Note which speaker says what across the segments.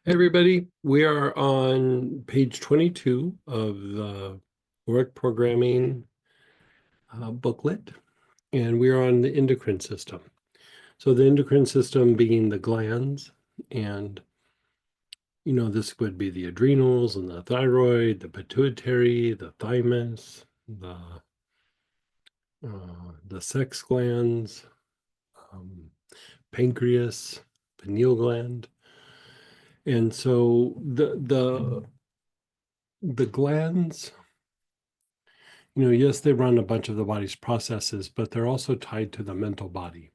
Speaker 1: Hey everybody, we are on page 22 of the Auric programming booklet, and we are on the endocrine system. So the endocrine system being the glands, and this would be the adrenals and the thyroid, the pituitary, the thymus, the sex glands, um, pancreas, pineal gland. And so the glands, yes, they run a bunch of the body's processes, but they're also tied to the mental body.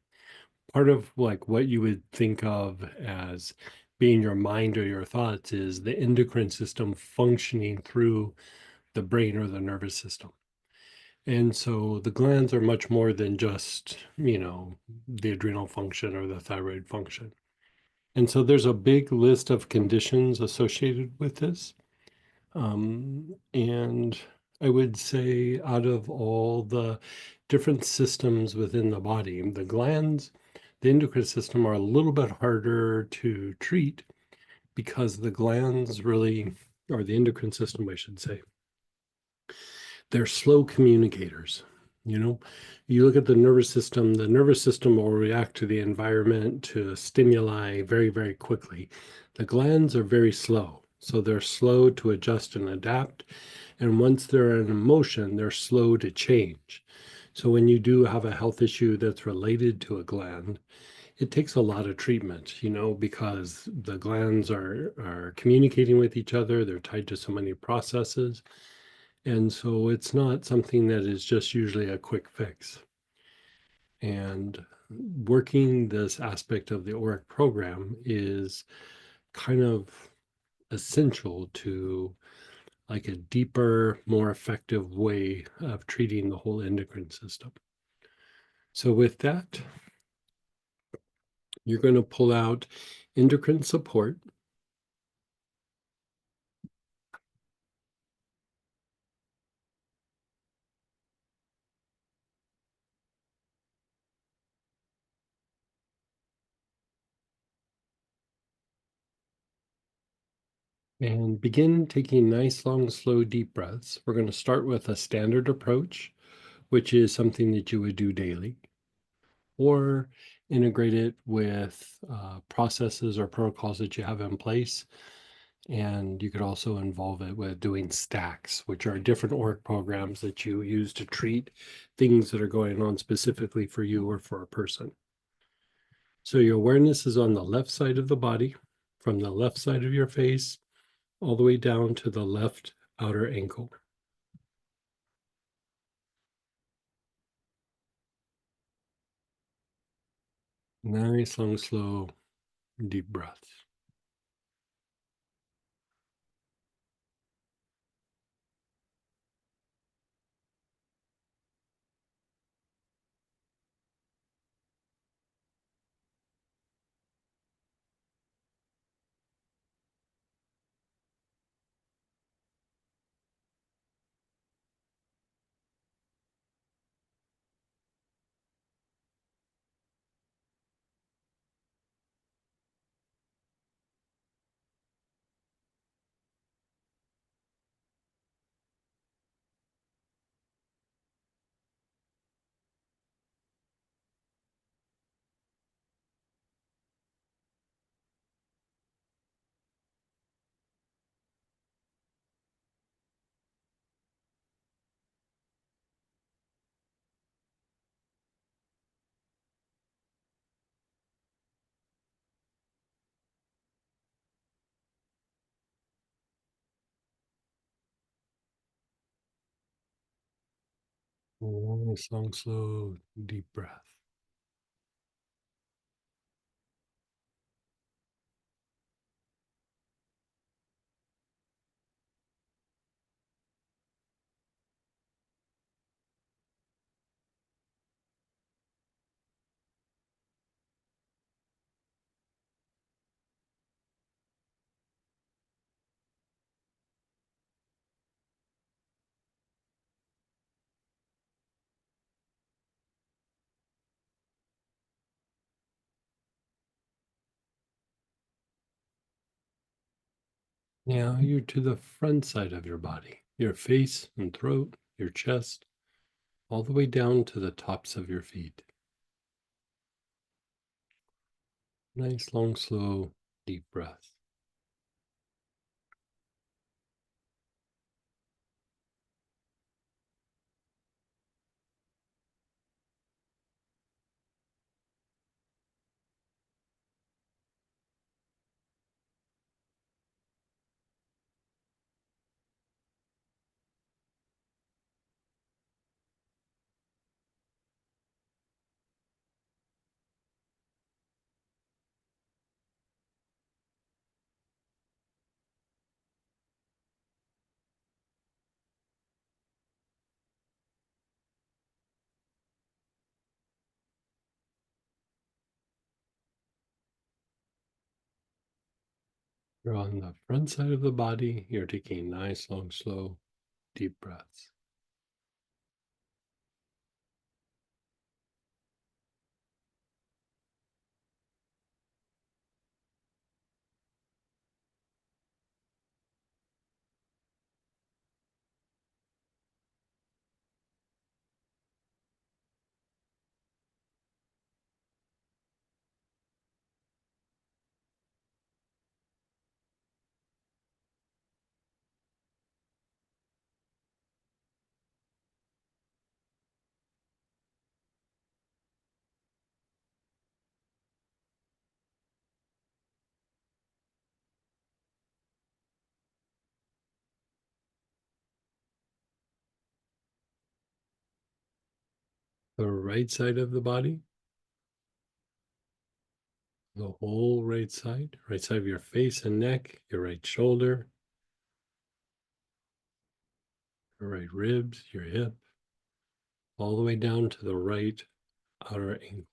Speaker 1: Part of like what you would think of as being your mind or your thoughts is the endocrine system functioning through the brain or the nervous system. And so the glands are much more than just, the adrenal function or the thyroid function. And so there's a big list of conditions associated with this. And I would say out of all the different systems within the body, the glands, the endocrine system are a little bit harder to treat because the glands really, or the endocrine system, I should say, they're slow communicators. You know, you look at the nervous system will react to the environment, to stimuli very, very quickly. The glands are very slow. So they're slow to adjust and adapt. And once they're in motion, they're slow to change. So when you do have a health issue that's related to a gland, it takes a lot of treatment, because the glands are communicating with each other. They're tied to so many processes. And so it's not something that is just usually a quick fix. And working this aspect of the Auric program is kind of essential to like a deeper, more effective way of treating the whole endocrine system. So with that, you're going to pull out endocrine support. And begin taking nice, long, slow, deep breaths. We're going to start with a standard approach, which is something that you would do daily, or integrate it with processes or protocols that you have in place. And you could also involve it with doing stacks, which are different org programs that you use to treat things that are going on specifically for you or for a person. So your awareness is on the left side of the body, from the left side of your face, all the way down to the left outer ankle. Nice, long, slow, deep breaths. Nice, long, slow, deep breath. Now you're to the front side of your body, your face and throat, your chest, all the way down to the tops of your feet. Nice, long, slow, deep breath. You're on the front side of the body. You're taking nice, long, slow, deep breaths. The right side of the body, the whole right side of your face and neck, your right shoulder, your right ribs, your hip, all the way down to the right outer ankle.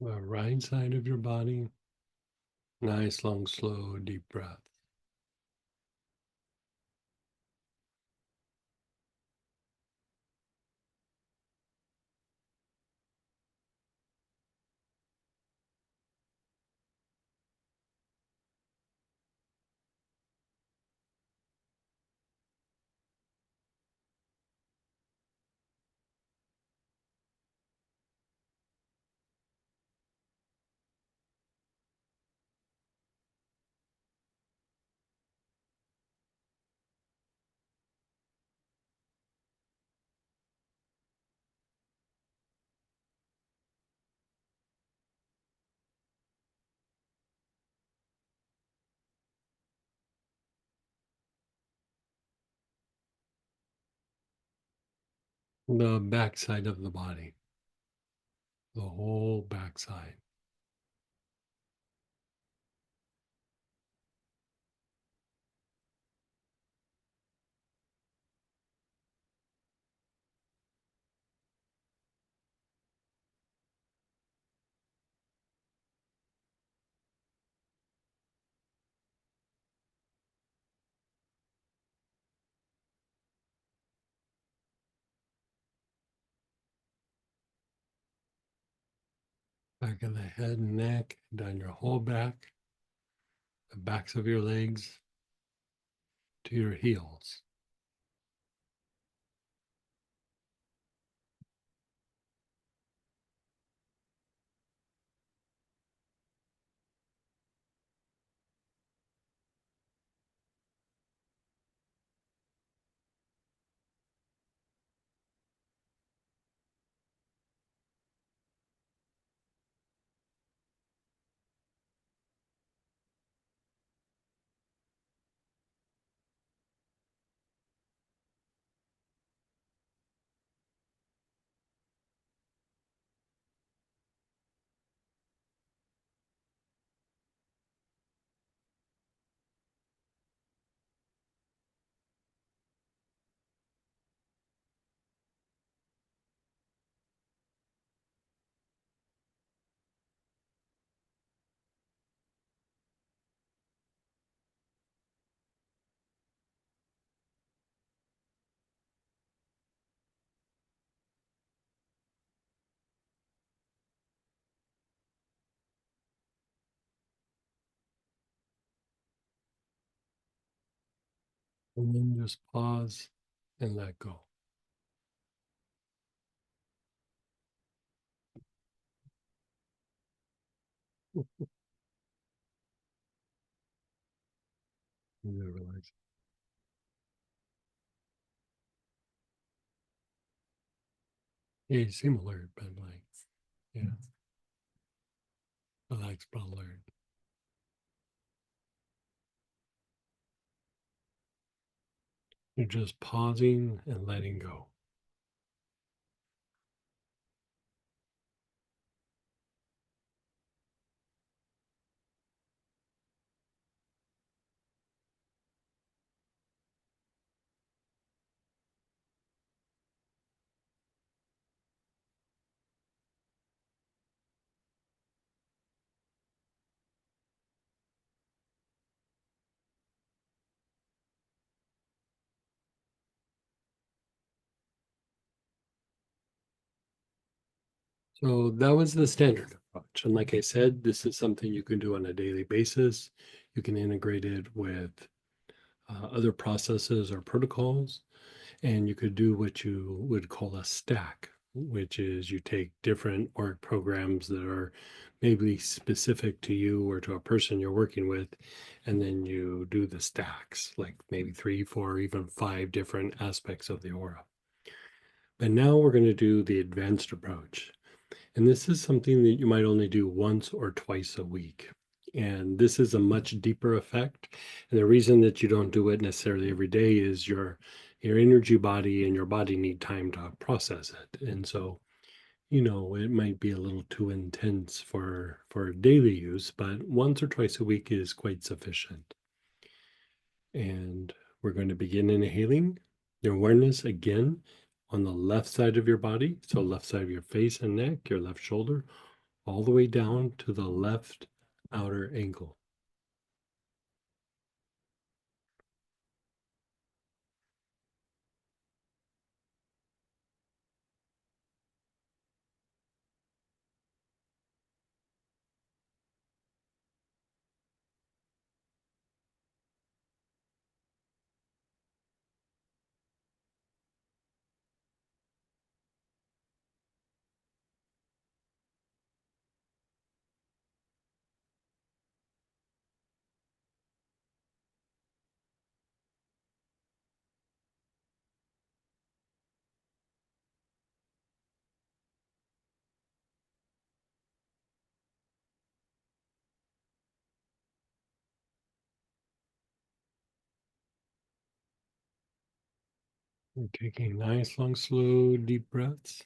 Speaker 1: The right side of your body, nice, long, slow, deep breath. The back side of the body, the whole back side. Back of the head and neck, down your whole back, the backs of your legs to your heels. And then just pause and let go. You realize, yeah, you seem alert, but like, yeah, relaxed but alert. You're just pausing and letting go. So that was the standard approach. And like I said, this is something you can do on a daily basis. You can integrate it with other processes or protocols, and you could do what you would call a stack, which is you take different Auric programs that are maybe specific to you or to a person you're working with, and then you do the stacks, like maybe 3, 4, even 5 different aspects of the aura. But now we're going to do the advanced approach. And this is something that you might only do once or twice a week. And this is a much deeper effect. And the reason that you don't do it necessarily every day is your energy body and your body need time to process it. And so, it might be a little too intense for daily use, but once or twice a week is quite sufficient. And we're going to begin inhaling your awareness again on the left side of your body. So left side of your face and neck, your left shoulder, all the way down to the left outer ankle. We're taking nice, long, slow, deep breaths.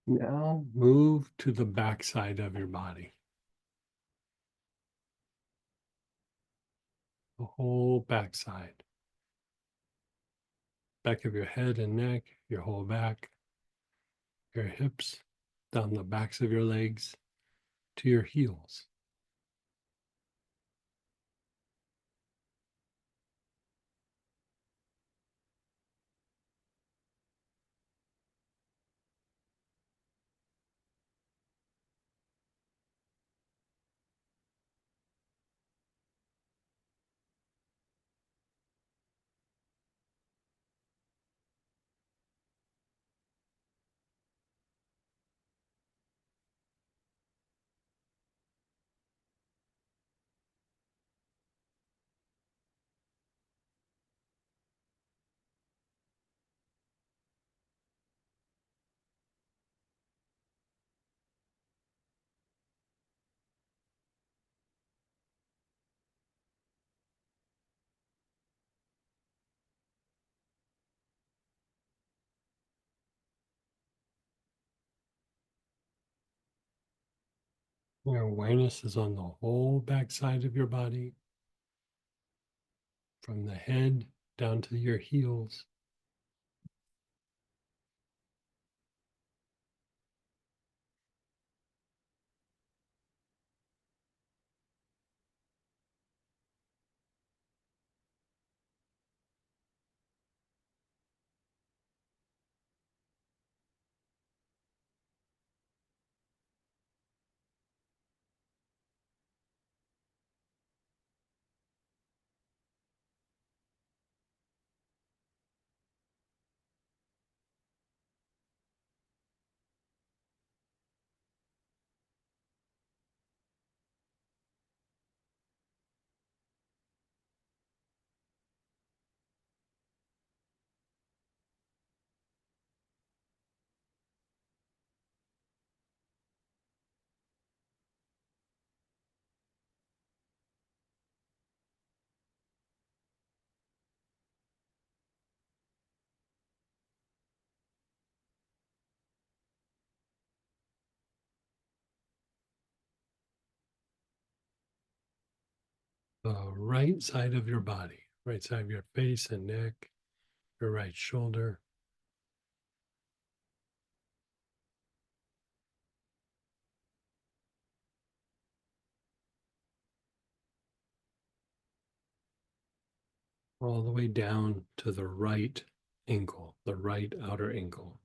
Speaker 1: Now move to the back side of your body, the whole back side, back of your head and neck, your whole back, your hips, down the backs of your legs to your heels. Your awareness is on the whole backside of your body, from the head down to your heels. The right side of your body, right side of your face and neck, your right shoulder, all the way down to the right ankle, the right outer ankle.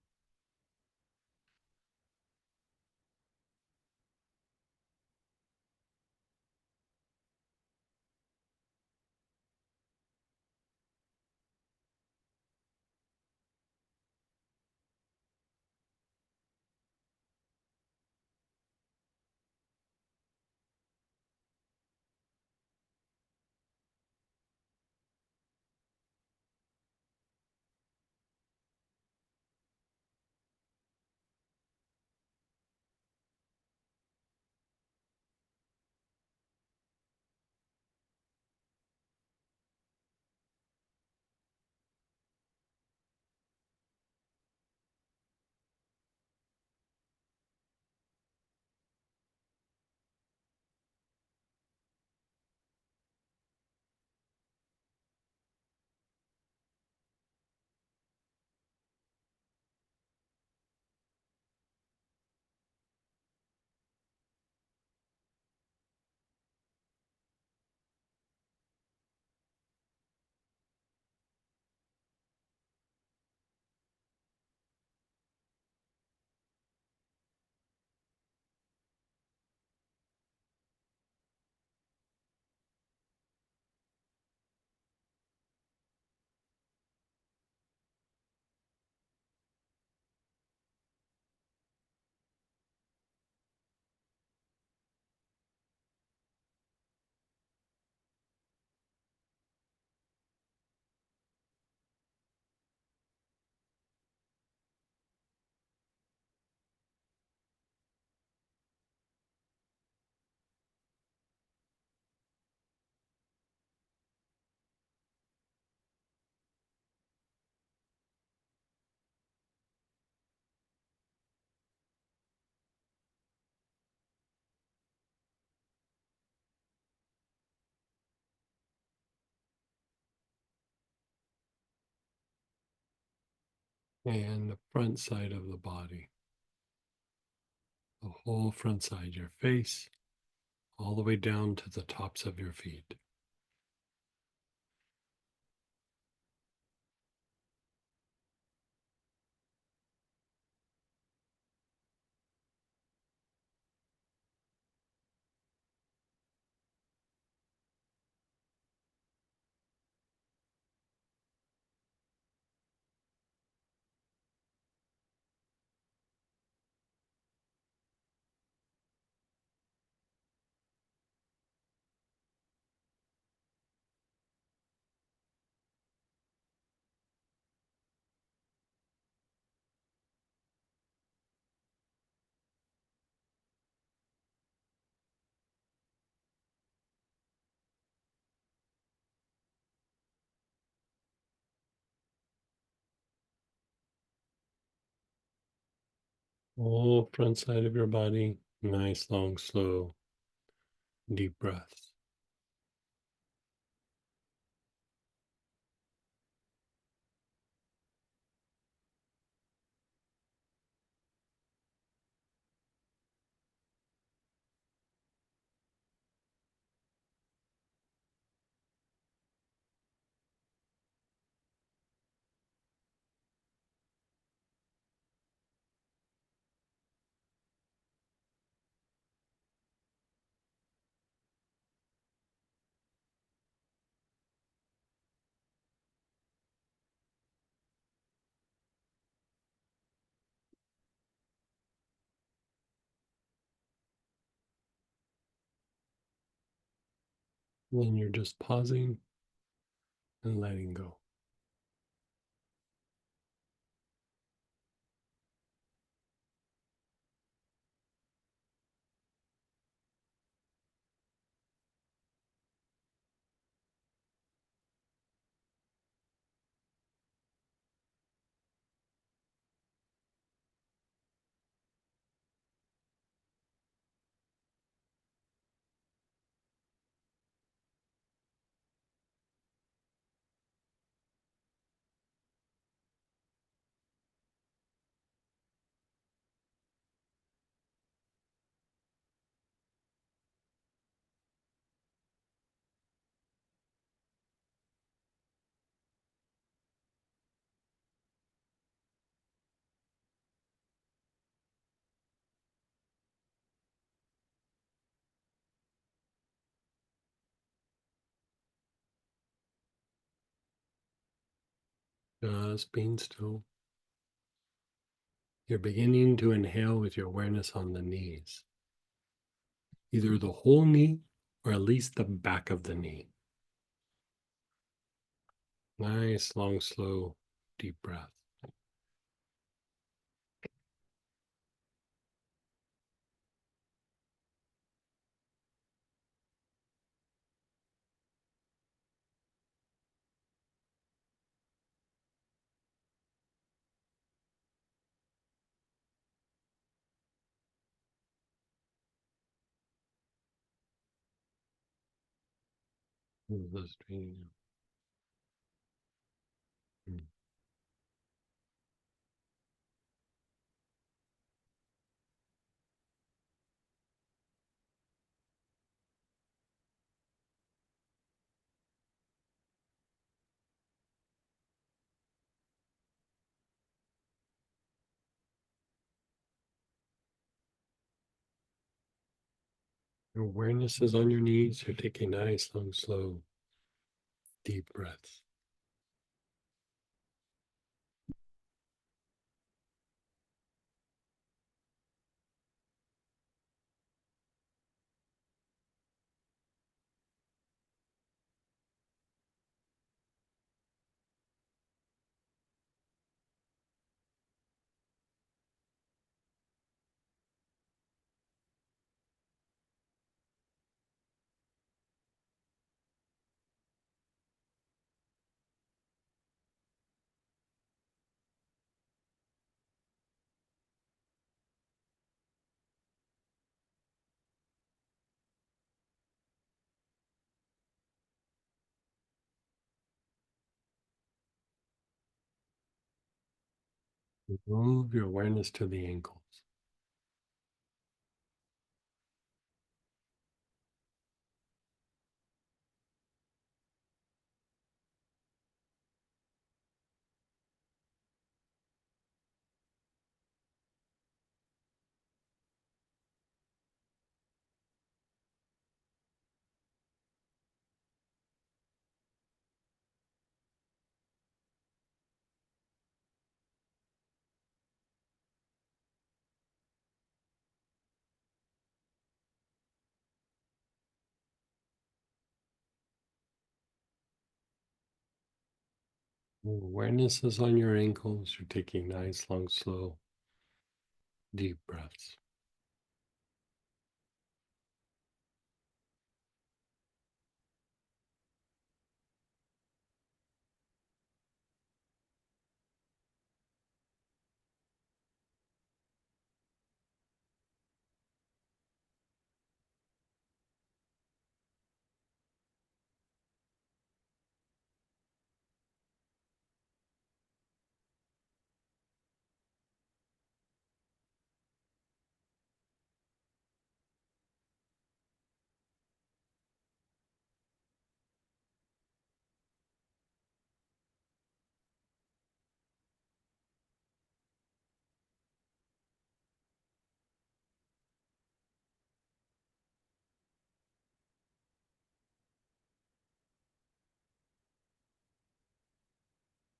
Speaker 1: And the front side of the body, the whole front side, your face, all the way down to the tops of your feet. Whole front side of your body, Nice, long, slow, deep breaths. Then you're just pausing and letting go. Just being still. You're beginning to inhale with your awareness on the knees, either the whole knee or at least the back of the knee. Nice, long, slow, deep breath. Your awareness is on your knees. You're taking nice, long, slow, deep breaths. Move your awareness to the ankles. Awareness is on your ankles. You're taking nice, long, slow, deep breaths.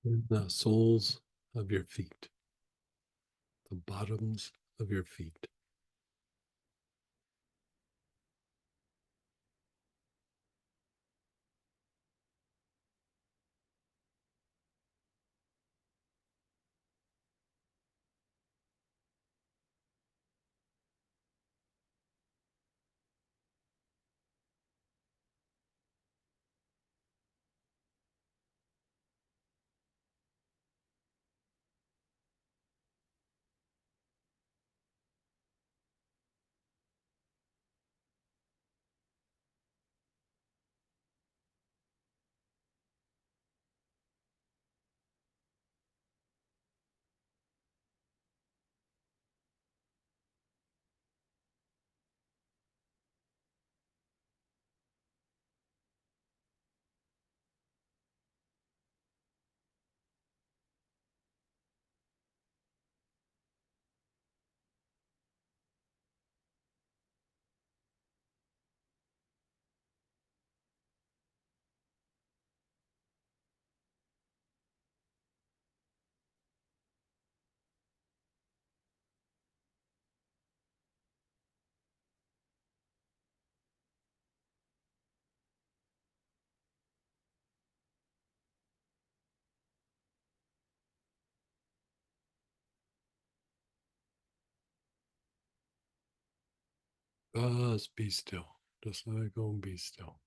Speaker 1: In the soles of your feet, the bottoms of your feet. Just be still. Just let it go and be still.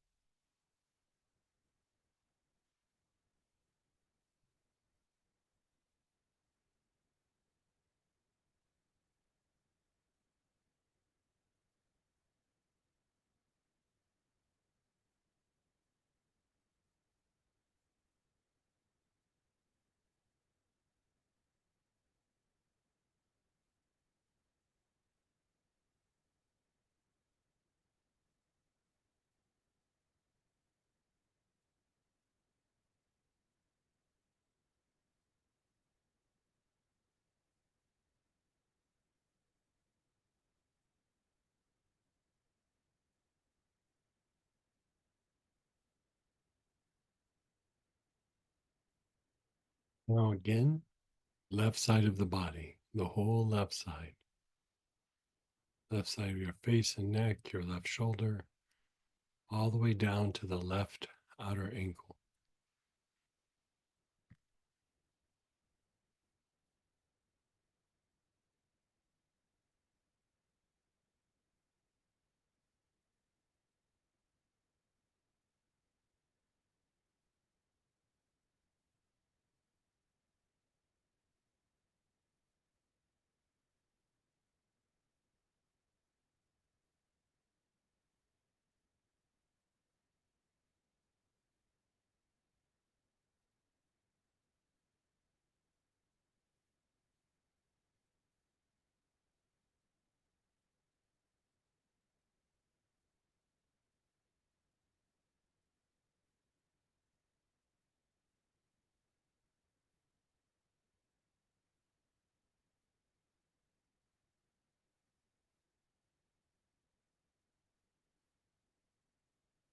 Speaker 1: Now again, left side of the body, the whole left side of your face and neck, your left shoulder, all the way down to the left outer ankle.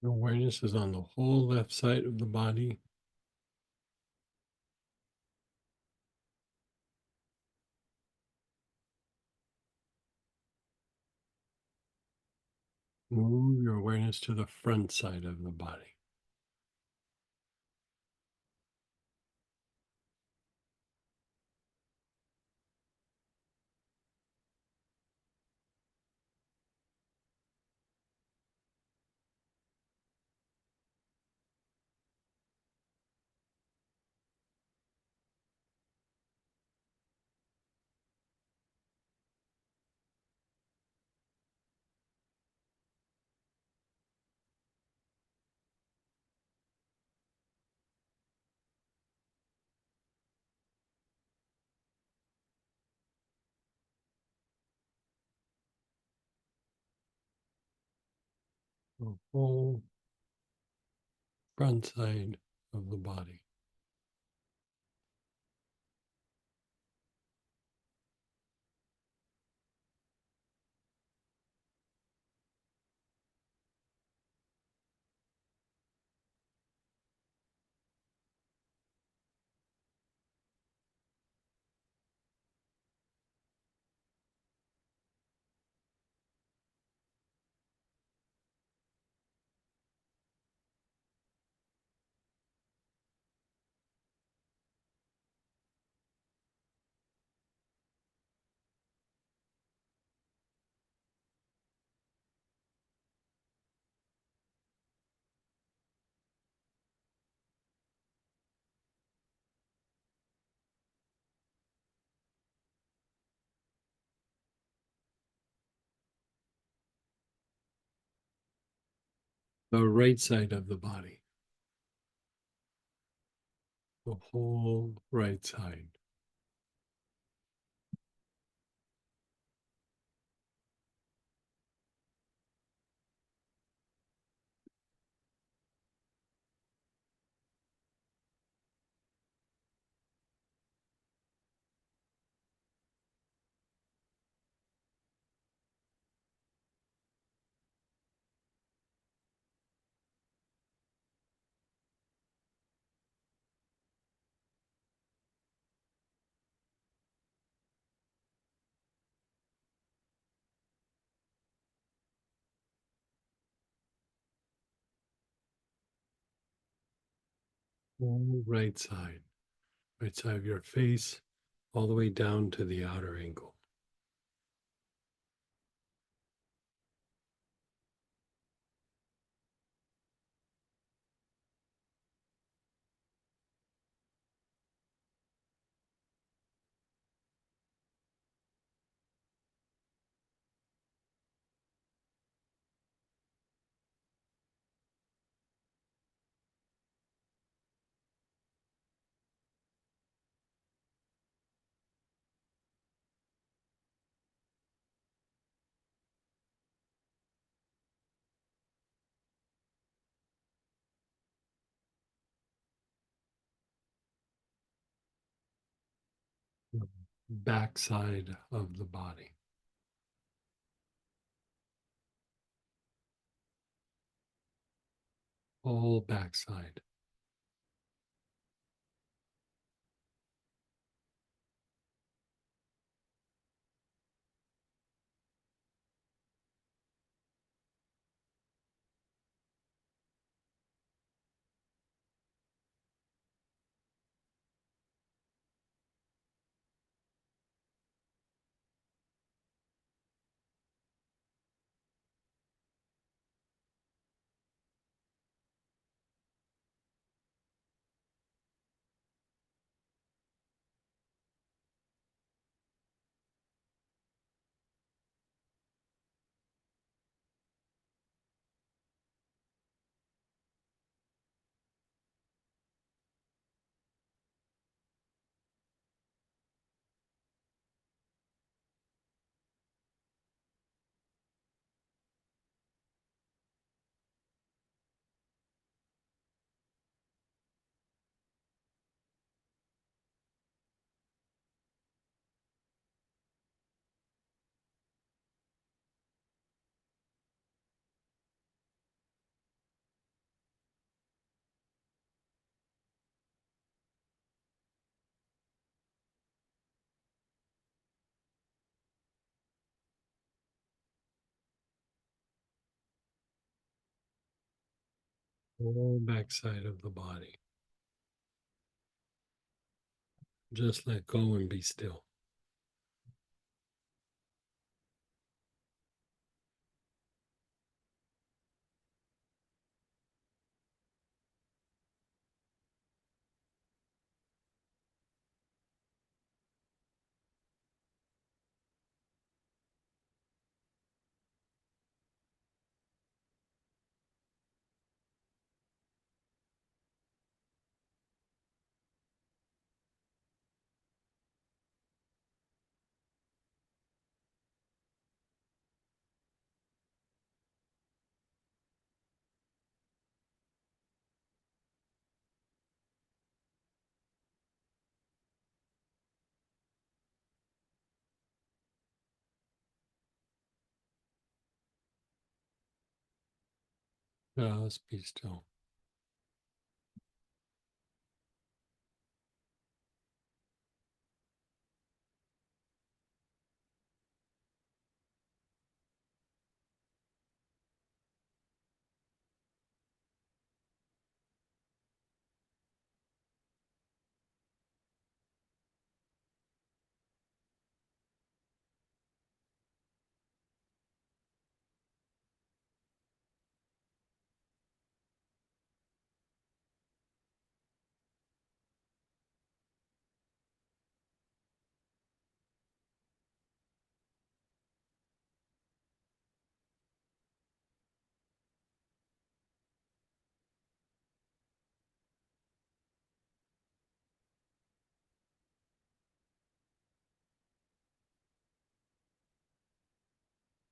Speaker 1: Your awareness is on the whole left side of the body. Move your awareness to the front side of the body. The whole front side of the body. The right side of the body, the whole right side. Whole right side of your face, all the way down to the outer ankle. Back side of the body. Whole backside. Whole backside of the body. Just let go and be still. Just be still.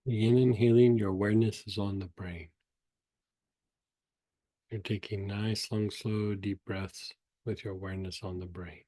Speaker 1: Begin inhaling, your awareness is on the brain. You're taking nice, long, slow, deep breaths with your awareness on the brain.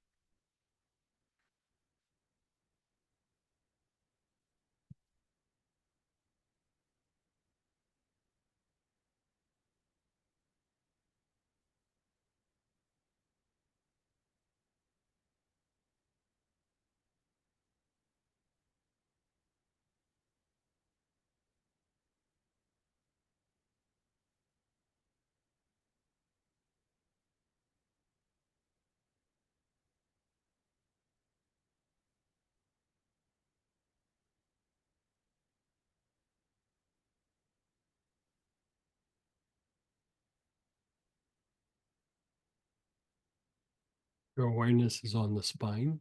Speaker 1: Your awareness is on the spine.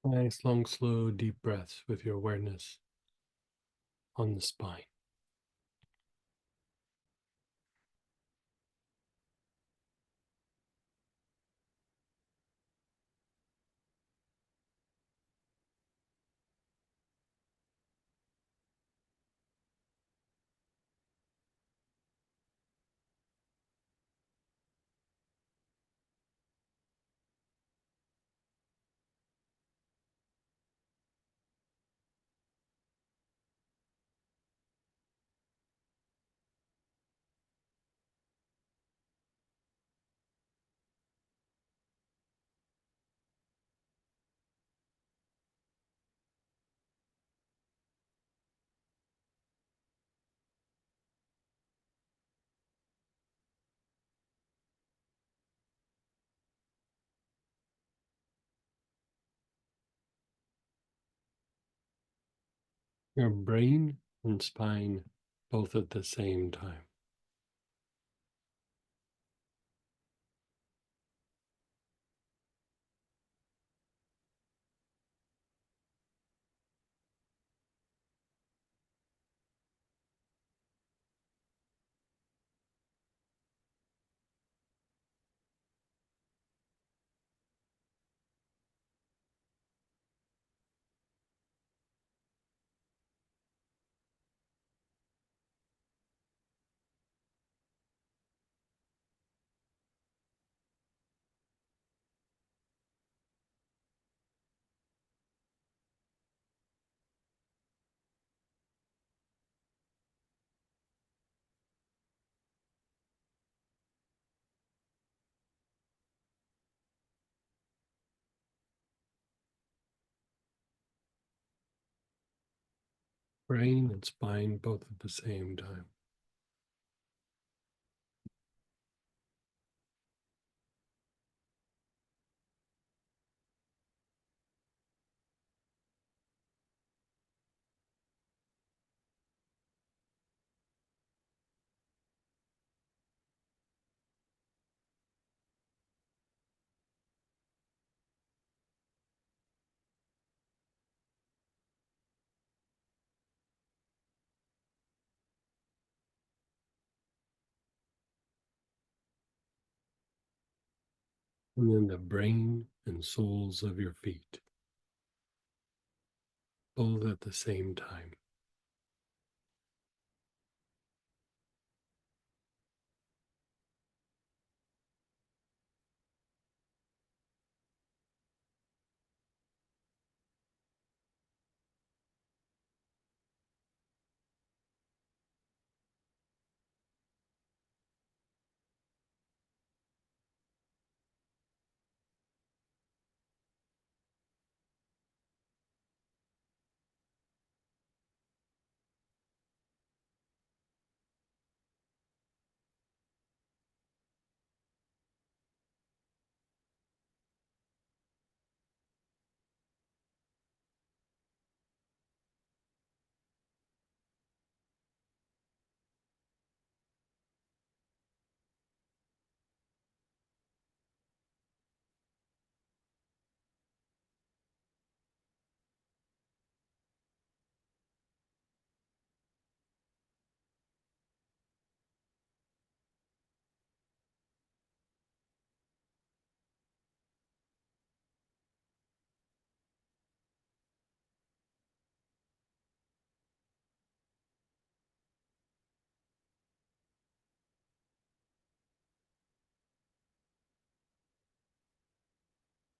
Speaker 1: Nice, long, slow, deep breaths with your awareness on the spine. Your brain and spine both at the same time. Brain and spine both at the same time. And then the brain and soles of your feet, both at the same time.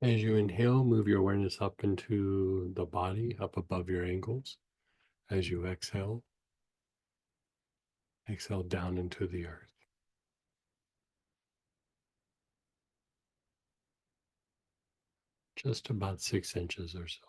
Speaker 1: As you inhale, move your awareness up into the body, up above your ankles. As you exhale, exhale down into the earth. Just about 6 inches or so.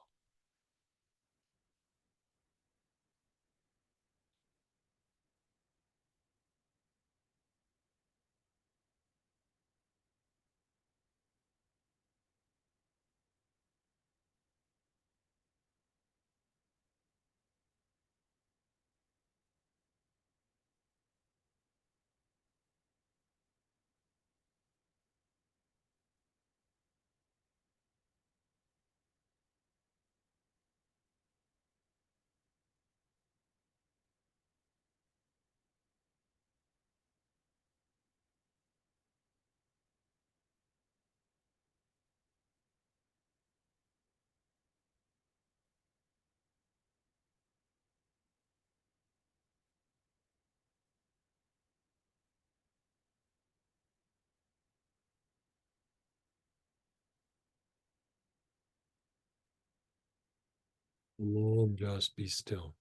Speaker 1: And then just be still.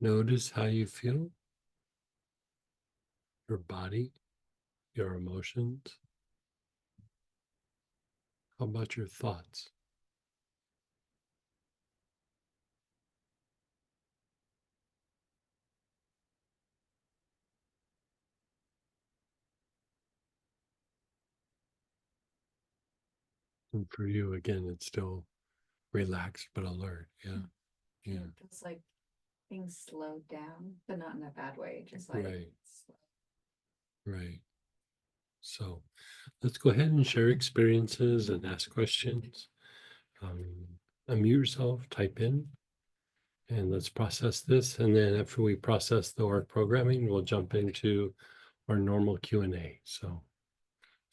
Speaker 1: Notice how you feel, your body, your emotions. How about your thoughts? And for you, again, it's still relaxed but alert. Yeah. Yeah.
Speaker 2: It's like things slowed down, but not in a bad way. Just like
Speaker 1: Right. Right. So let's go ahead and share experiences and ask questions. Um, Unmute yourself, type in, and let's process this. And then after we process the Auric programming, we'll jump into our normal Q&A. So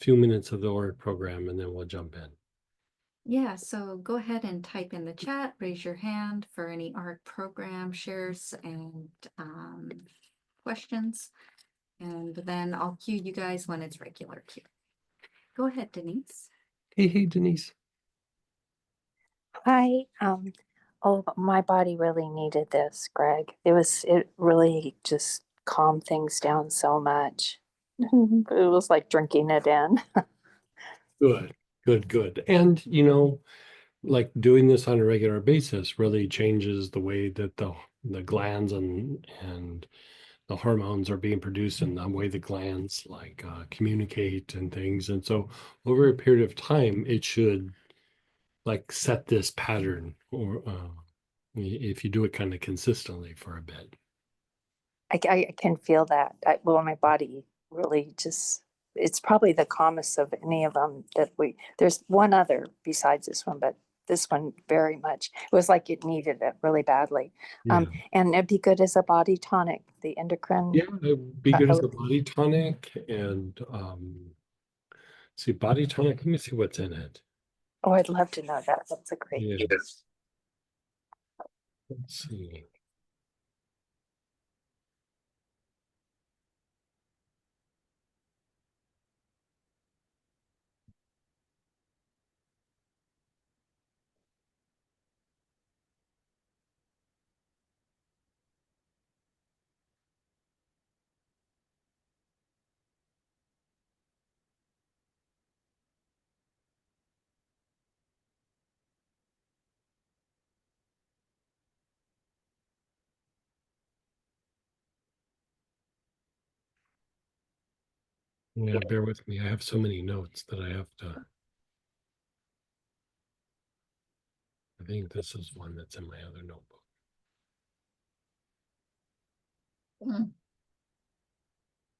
Speaker 1: a few minutes of the Auric program, and then we'll jump in.
Speaker 2: Yeah, so go ahead and type in the chat, raise your hand for any art program shares and questions. And then I'll cue you guys when it's regular cue. Go ahead, Denise.
Speaker 1: Hey, Denise.
Speaker 3: Hi. Oh, my body really needed this, Greg. It really just calmed things down so much. It was like drinking it in.
Speaker 1: Good, good, good. And, like doing this on a regular basis really changes the way that the glands and the hormones are being produced and the way the glands like communicate and things. And so over a period of time, it should like set this pattern or if you do it kind of consistently for a bit.
Speaker 3: I can feel that. Well, my body really just, it's probably the calmest of any of them there's one other besides this one, but this one very much. It was like it needed it really badly.
Speaker 1: Yeah.
Speaker 3: And it'd be good as a body tonic, the endocrine.
Speaker 1: Yeah, it'd be good as a body tonic and see body tonic. Let me see what's in it.
Speaker 3: Oh, I'd love to know that. That's a great.
Speaker 1: Yes. Let's see. Yeah, bear with me. I have so many notes that I have to. I think this is one that's in my other notebook.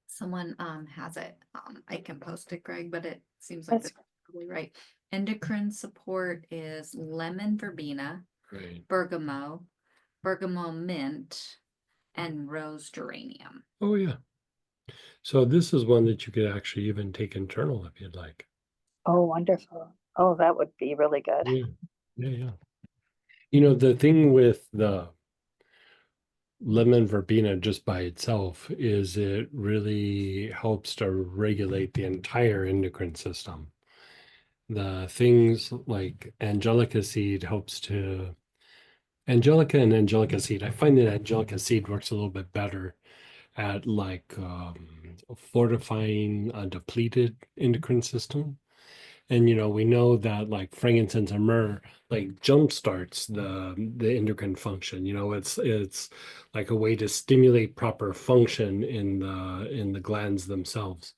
Speaker 2: Someone has it. I can post it, Greg, but it seems like
Speaker 3: That's
Speaker 2: that's probably right. Endocrine support is lemon verbena,
Speaker 1: Right.
Speaker 2: bergamot, bergamot mint, and rose geranium.
Speaker 1: Oh, yeah. So this is one that you could actually even take internal if you'd like.
Speaker 3: Oh, wonderful. Oh, that would be really good.
Speaker 1: Yeah. Yeah, yeah. The thing with lemon verbena just by itself is it really helps to regulate the entire endocrine system. The things like angelica seed helps to angelica and angelica seed. I find that angelica seed works a little bit better at like fortifying a depleted endocrine system. And we know that like frankincense and myrrh like jumpstarts the endocrine function. It's like a way to stimulate proper function in the glands themselves.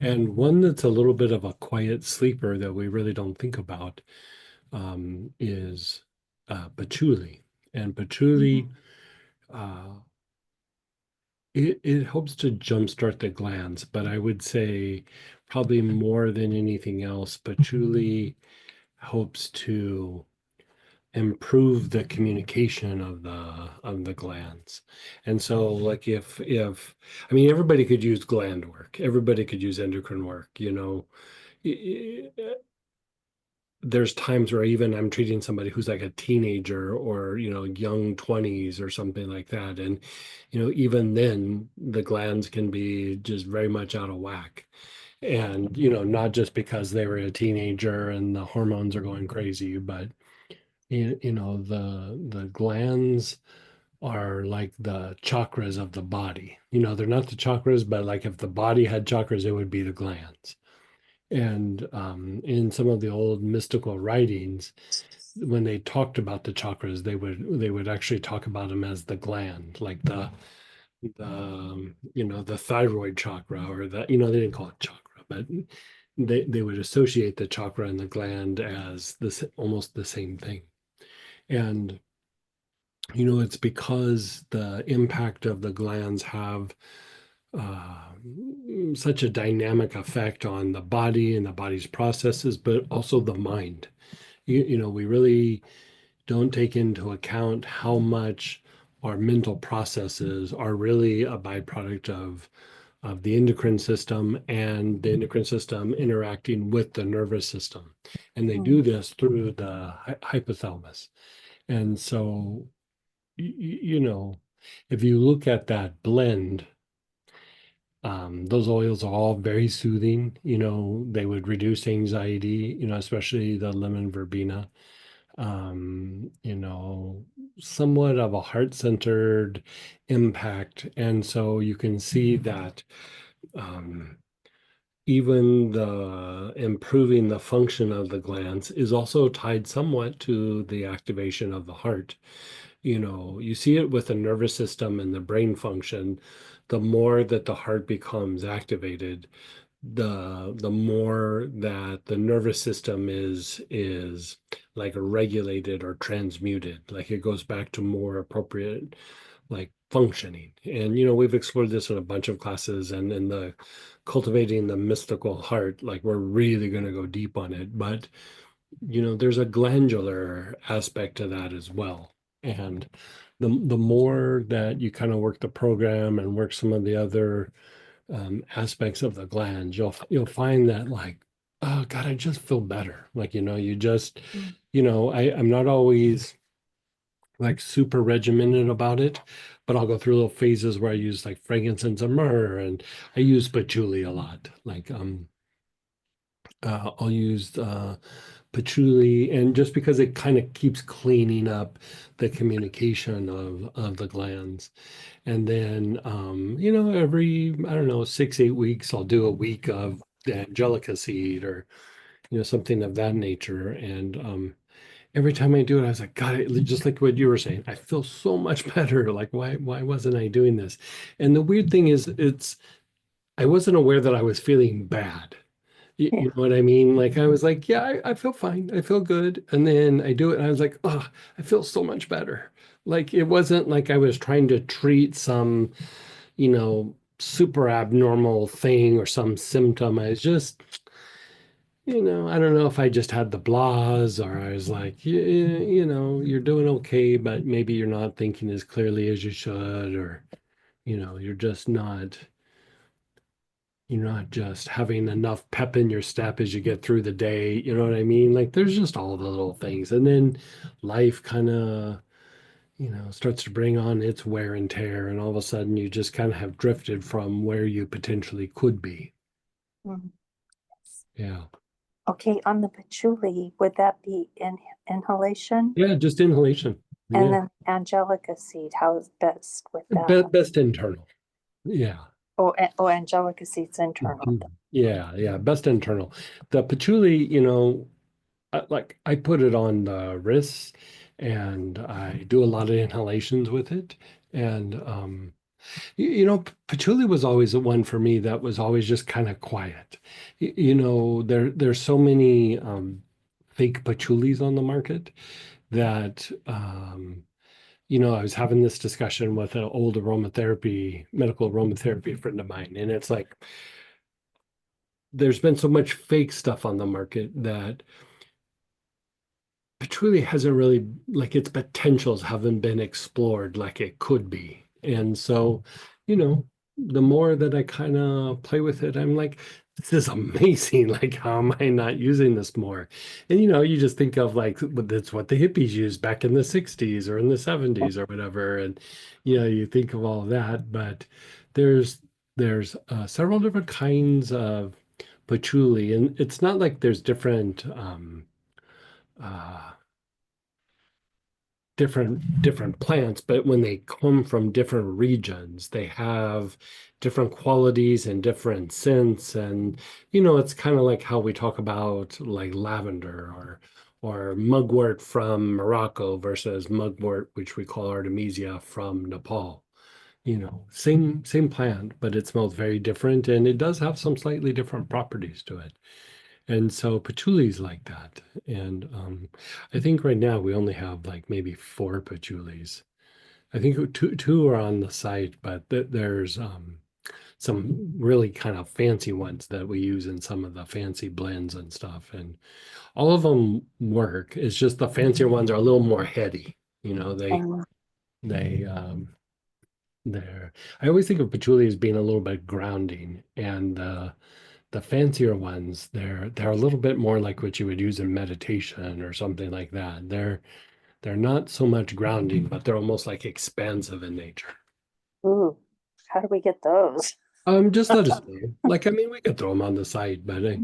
Speaker 1: And one that's a little bit of a quiet sleeper that we really don't think about is patchouli. And patchouli, uh, it helps to jumpstart the glands, but I would say probably more than anything else, patchouli helps to improve the communication of the glands. And so like if I mean everybody could use gland work, everybody could use endocrine work, I- there's times where even I'm treating somebody who's like a teenager or young 20s or something like that, and even then the glands can be just very much out of whack. And not just because they were a teenager and the hormones are going crazy, but the glands are like the chakras of the body. They're not the chakras, but like if the body had chakras, it would be the glands. And in some of the old mystical writings, when they talked about the chakras, they would actually talk about them as the gland, like the thyroid chakra, or they didn't call it chakra, but they would associate the chakra and the gland as this almost the same thing. And it's because the impact of the glands have uh, such a dynamic effect on the body and the body's processes, but also the mind. We really don't take into account how much our mental processes are really a byproduct of the endocrine system and the endocrine system interacting with the nervous system. And they do this through the hypothalamus. And so, if you look at that blend, those oils are all very soothing. They would reduce anxiety, especially the lemon verbena. Somewhat of a heart-centered impact. And so you can see that um, even the improving the function of the glands is also tied somewhat to the activation of the heart. You see it with the nervous system and the brain function. The more that the heart becomes activated, the more that the nervous system is like regulated or transmuted, like it goes back to more appropriate like functioning. And we've explored this in a bunch of classes, and in the cultivating the mystical heart, like we're really going to go deep on it. But there's a glandular aspect to that as well. And the more that you kind of work the program and work some of the other aspects of the glands, you'll find that like, oh God, I just feel better. Like, you just, I'm not always like super regimented about it, but I'll go through little phases where I use like frankincense and myrrh, and I use patchouli a lot. Like I'll use patchouli, and just because it kind of keeps cleaning up the communication of the glands. And then every, I don't know, 6, 8 weeks, I'll do a week of the angelica seed, or something of that nature. And every time I do it, I was like, God, just like what you were saying, I feel so much better. Like, why wasn't I doing this? And the weird thing is, I wasn't aware that I was feeling bad. You,
Speaker 3: Yeah.
Speaker 1: you know what I mean? Like I was like, yeah, I feel fine. I feel good. And then I do it and I was like, oh, I feel so much better. Like it wasn't like I was trying to treat some, super abnormal thing or some symptom. I was just, I don't know if I just had the blahs, or I was like, you're doing okay, but maybe you're not thinking as clearly as you should, or, you're just not. You're not just having enough pep in your step as you get through the day. You know what I mean? Like there's just all the little things. And then life kind of, starts to bring on its wear and tear, and all of a sudden you just kind of have drifted from where you potentially could be.
Speaker 3: Mhm.
Speaker 1: Yeah.
Speaker 3: Okay, on the patchouli, would that be inhalation?
Speaker 1: Yeah, just inhalation.
Speaker 3: And
Speaker 1: Yeah.
Speaker 3: then angelica seed, how is best with that one?
Speaker 1: Best internal. Yeah.
Speaker 3: Oh, angelica seed's internal.
Speaker 1: Yeah, best internal. The patchouli, like I put it on the wrists and I do a lot of inhalations with it. And patchouli was always the one for me that was always just kind of quiet. There's so many fake patchoulis on the market that I was having this discussion with an old medical aromatherapy friend of mine, and it's like there's been so much fake stuff on the market that patchouli hasn't really, like, its potentials haven't been explored like it could be. And so, you know, the more that I kind of play with it, I'm like, this is amazing. Like, how am I not using this more? And you just think of like that's what the hippies used back in the 60s or in the 70s or whatever. And you think of all of that, but there's several different kinds of patchouli, and it's not like there's uh different plants, but when they come from different regions, they have different qualities and different scents. And it's kind of like how we talk about like lavender or mugwort from Morocco versus mugwort, which we call Artemisia from Nepal. Same plant, but it smells very different, and it does have some slightly different properties to it. And so patchouli's like that. And I think right now we only have like maybe 4 patchoulis. I think two are on the site, but there's some really kind of fancy ones that we use in some of the fancy blends and stuff. And all of them work. It's just the fancier ones are a little more heady.
Speaker 3: Um,
Speaker 1: They they're I always think of patchouli as being a little bit grounding, and the fancier ones, they're a little bit more like what you would use in meditation or something like that. They're not so much grounding, but they're almost like expansive in nature.
Speaker 3: Ooh, how do we get those?
Speaker 1: Just let us know. Like, I mean, we could throw them on the site, but I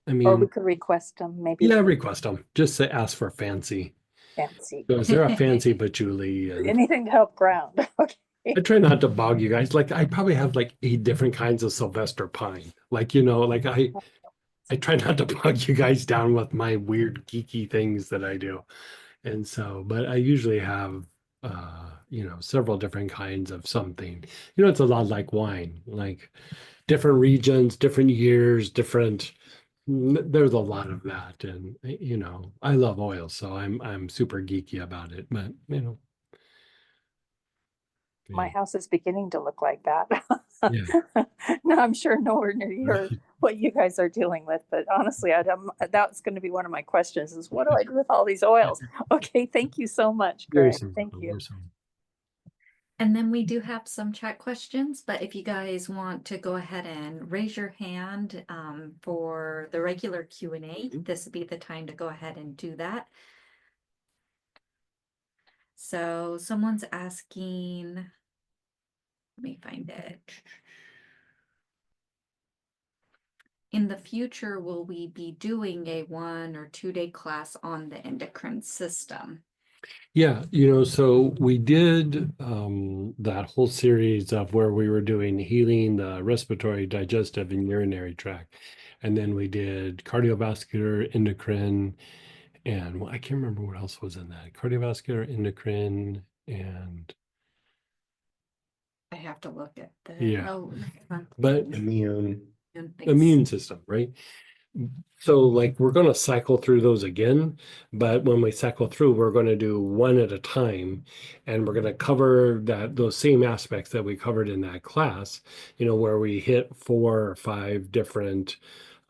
Speaker 3: Or we
Speaker 1: mean,
Speaker 3: could request them, maybe
Speaker 1: yeah, request them. Just say ask for fancy.
Speaker 3: fancy.
Speaker 1: So is there a fancy patchouli? And
Speaker 3: Anything to help ground.
Speaker 1: I
Speaker 3: Okay.
Speaker 1: try not to bog you guys. Like, I probably have like 8 different kinds of Sylvester pine. Like, like I try not to bog you guys down with my weird geeky things that I do. And so, but I usually have, several different kinds of something. It's a lot like wine, like different regions, different years, there's a lot of that. And, I love oil, so I'm super geeky about it. But,
Speaker 3: My
Speaker 1: yeah,
Speaker 3: house is beginning to look like that.
Speaker 1: yeah.
Speaker 3: No, I'm sure nowhere near what you guys are dealing with, but honestly, that's going to be one of my questions is what do I do with all these oils? Okay, thank you so much,
Speaker 1: You're
Speaker 3: Greg.
Speaker 1: so
Speaker 3: Thank
Speaker 1: welcome.
Speaker 3: you.
Speaker 1: You're so
Speaker 2: And then we do have some chat questions, but if you guys want to go ahead and raise your hand for the regular Q&A, this would be the time to go ahead and do that. So someone's asking, let me find it. In the future, will we be doing a 1 or 2 day class on the endocrine system?
Speaker 1: Yeah, so we did that whole series of where we were doing healing the respiratory, digestive, and urinary tract. And then we did cardiovascular, endocrine, and I can't remember what else was in that. Cardiovascular, endocrine, and
Speaker 2: I have to look at the,
Speaker 1: yeah,
Speaker 2: oh,
Speaker 1: but
Speaker 4: Immune.
Speaker 1: immune system, right? So like we're going to cycle through those again, but when we cycle through, we're going to do one at a time, and we're going to cover those same aspects that we covered in that class, where we hit 4 or 5 different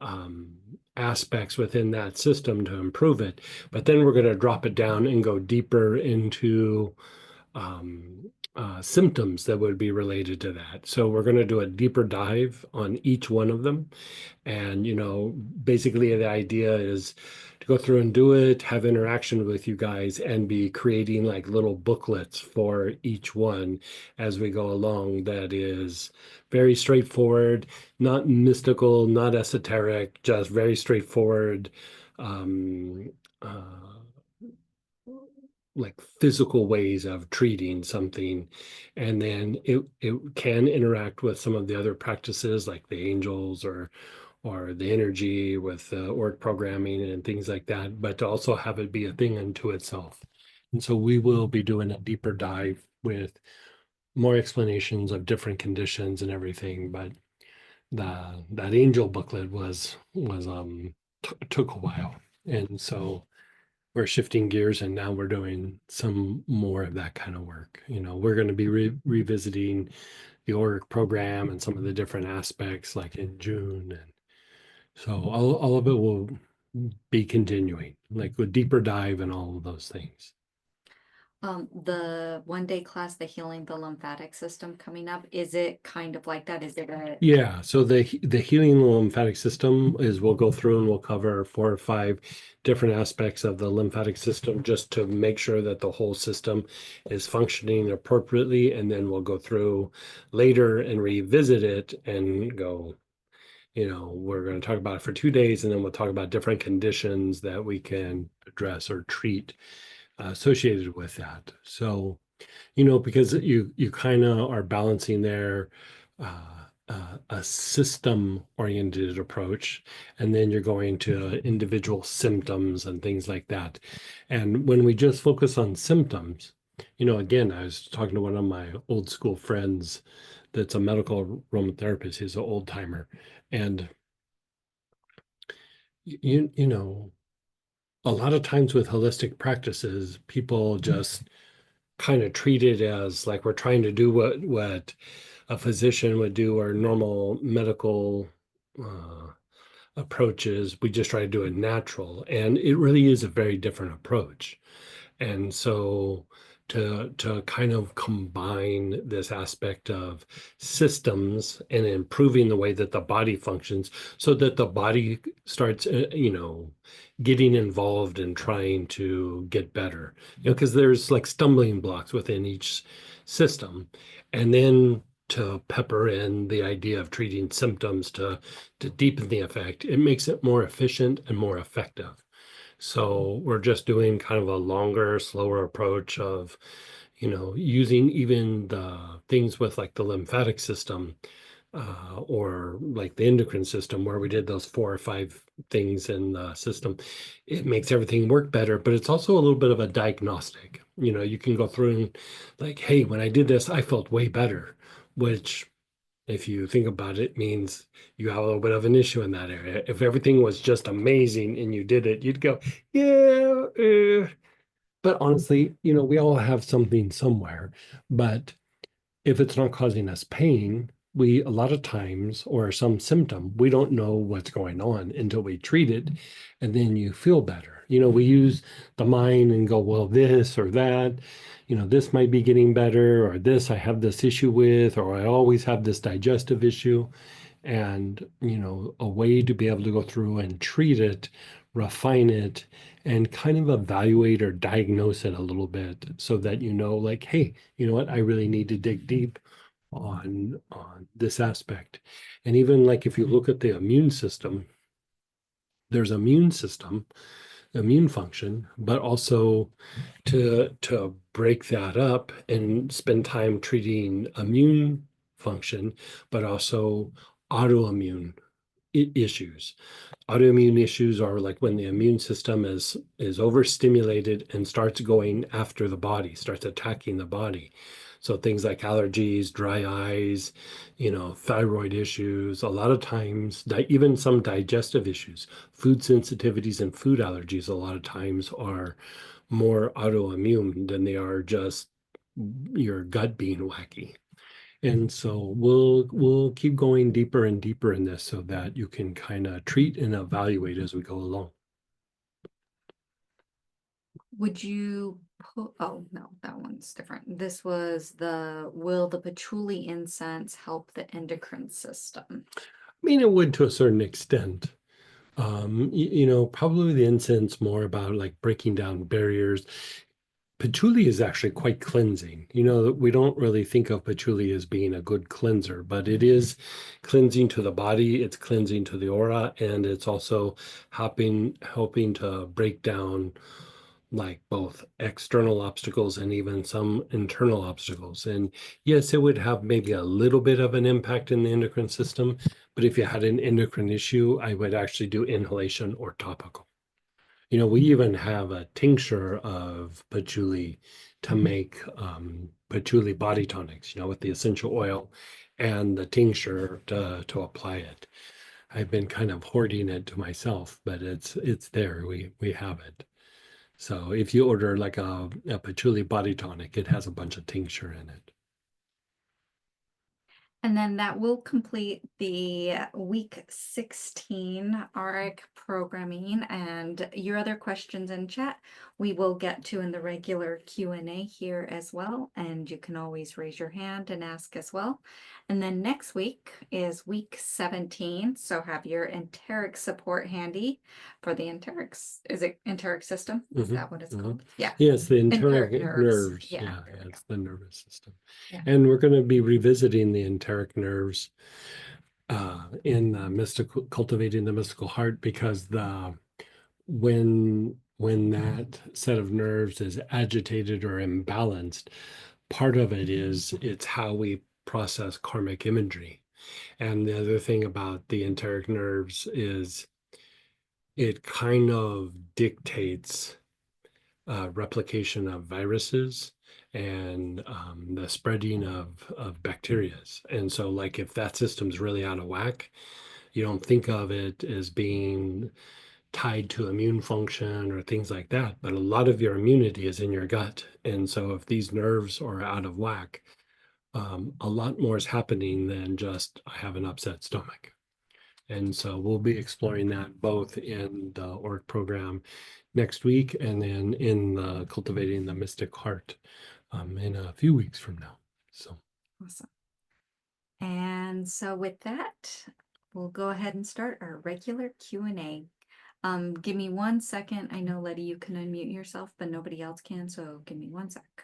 Speaker 1: um, aspects within that system to improve it. But then we're going to drop it down and go deeper into symptoms that would be related to that. So we're going to do a deeper dive on each one of them. And, basically the idea is to go through and do it, have interaction with you guys, and be creating like little booklets for each one as we go along. That is very straightforward, not mystical, not esoteric, just very straightforward. Um, uh, like physical ways of treating something, and then it can interact with some of the other practices like the angels or the energy with Auric programming and things like that, but to also have it be a thing unto itself. And so we will be doing a deeper dive with more explanations of different conditions and everything. But that angel booklet was took a while, and so we're shifting gears, and now we're doing some more of that kind of work. We're going to be revisiting the Auric program and some of the different aspects like in June. And so all of it will be continuing, like a deeper dive and all of those things.
Speaker 2: The 1-day class, the healing the lymphatic system coming up, is it kind of like that? Is it a
Speaker 1: Yeah, so the healing the lymphatic system is we'll go through and we'll cover 4 or 5 different aspects of the lymphatic system just to make sure that the whole system is functioning appropriately, and then we'll go through later and revisit it and go, we're going to talk about it for 2 days, and then we'll talk about different conditions that we can address or treat associated with that. So, because you kind of are balancing there a system-oriented approach, and then you're going to individual symptoms and things like that. And when we just focus on symptoms, again, I was talking to one of my old school friends that's a medical aromatherapist. He's an old timer, and you know, a lot of times with holistic practices, people just kind of treat it as like we're trying to do what a physician would do, or normal medical uh, approaches. We just try to do it natural, and it really is a very different approach. And so to kind of combine this aspect of systems and improving the way that the body functions so that the body starts getting involved in trying to get better, because there's like stumbling blocks within each system. And then to pepper in the idea of treating symptoms to deepen the effect, it makes it more efficient and more effective. So we're just doing kind of a longer, slower approach of, using even the things with like the lymphatic system, or like the endocrine system, where we did those 4 or 5 things in the system. It makes everything work better, but it's also a little bit of a diagnostic. You can go through and like, hey, when I did this, I felt way better, which, if you think about it, means you have a little bit of an issue in that area. If everything was just amazing and you did it, you'd go, yeah. But honestly, we all have something somewhere. But if it's not causing us pain, we a lot of times, or some symptom, we don't know what's going on until we treat it, and then you feel better. We use the mind and go, well, this or that, this might be getting better, or this I have this issue with, or I always have this digestive issue. And, a way to be able to go through and treat it, refine it, and kind of evaluate or diagnose it a little bit so that like, hey, you know what, I really need to dig deep on this aspect. And even like if you look at the immune system, there's immune system, immune function, but also to break that up and spend time treating immune function, but also autoimmune issues. Autoimmune issues are like when the immune system is overstimulated and starts going after the body, starts attacking the body. So things like allergies, dry eyes, thyroid issues, a lot of times, even some digestive issues, food sensitivities and food allergies, a lot of times are more autoimmune than they are just your gut being wacky. And so we'll keep going deeper and deeper in this so that you can kind of treat and evaluate as we go along.
Speaker 2: Would you put, oh no, that one's different. This was will the patchouli incense help the endocrine system?
Speaker 1: I mean, it would to a certain extent, Probably the incense more about like breaking down barriers. Patchouli is actually quite cleansing. We don't really think of patchouli as being a good cleanser, but it is cleansing to the body, it's cleansing to the aura, and it's also helping to break down like both external obstacles and even some internal obstacles. And yes, it would have maybe a little bit of an impact in the endocrine system, but if you had an endocrine issue, I would actually do inhalation or topical. We even have a tincture of patchouli to make patchouli body tonics, with the essential oil and the tincture to apply it. I've been kind of hoarding it to myself, but it's there. We have it. So if you order like a patchouli body tonic, it has a bunch of tincture in it.
Speaker 2: And then that will complete the week 16 Auric programming, and your other questions in chat we will get to in the regular Q&A here as well, and you can always raise your hand and ask as well. And then next week is week 17, so have your enteric support handy for the enteric system? Is that what it's called? Yeah.
Speaker 1: Yes, the enteric
Speaker 2: Enteric
Speaker 1: nerves.
Speaker 2: nerves. Yeah, there we
Speaker 1: It's the nervous system.
Speaker 2: Yeah.
Speaker 1: And we're going to be revisiting the enteric nerves in cultivating the mystical heart, because when that set of nerves is agitated or imbalanced, part of it is it's how we process karmic imagery. And the other thing about the enteric nerves is it kind of dictates replication of viruses and the spreading of bacteria. And so, like, if that system's really out of whack, you don't think of it as being tied to immune function or things like that. But a lot of your immunity is in your gut. And so, if these nerves are out of whack, a lot more is happening than just I have an upset stomach. And so we'll be exploring that both in the Auric program next week and then in the Cultivating the Mystic Heart in a few weeks from now. So
Speaker 2: Awesome. And so with that, we'll go ahead and start our regular Q&A. Give me 1 second. I know, Letty, you can unmute yourself, but nobody else can, so give me 1 sec.